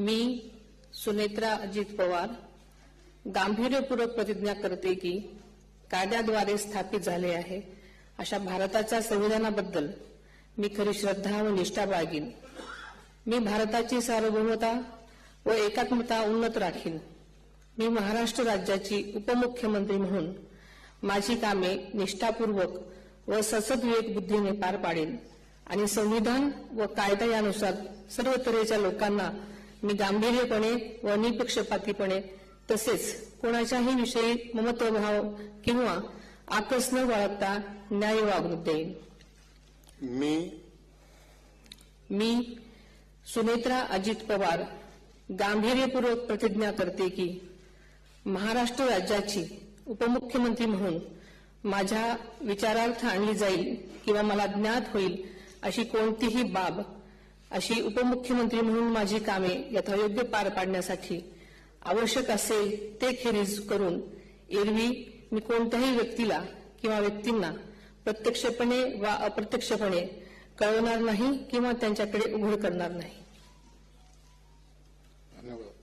मी सुनेत्रा अजित पवार गांभीर्यपूर्वक प्रतिज्ञा करते की कायद्याद्वारे स्थापित झाले आहे अशा भारताच्या संविधानाबद्दल मी खरी श्रद्धा व निष्ठा बाळगीन। मी भारताची सार्वभौमता व एकात्मता उन्नत राखीन। मी महाराष्ट्र राज्याची उपमुख्यमंत्री म्हणून माझी कामे निष्ठापूर्वक व ससद्विवेक बुद्धीने पार पाडेन आणि संविधान व कायदा यानुसार सर्व तऱ्हेच्या लोकांना मी गांभीर्यपणे व निपक्षपातीपणे तसेच कोणाच्याही विषयी ममत्वभाव किंवा आकस न बाळगता न्याय वागणूक देईन। मी सुनेत्रा अजित पवार गांभीर्यपूर्वक प्रतिज्ञा करते की महाराष्ट्र राज्याची उपमुख्यमंत्री म्हणून माझ्या विचारार्थ आणली जाईल किंवा मला ज्ञात होईल अशी कोणतीही बाब अशी उपमुख्यमंत्री म्हणून माझी कामे यथायोग्य पार पाडण्यासाठी आवश्यक असेल ते खेरीज करून एरवी मी कोणत्याही व्यक्तीला किंवा व्यक्तींना प्रत्यक्षपणे वा अप्रत्यक्षपणे कळवणार नाही किंवा त्यांच्याकडे उघड करणार नाही। धन्यवाद।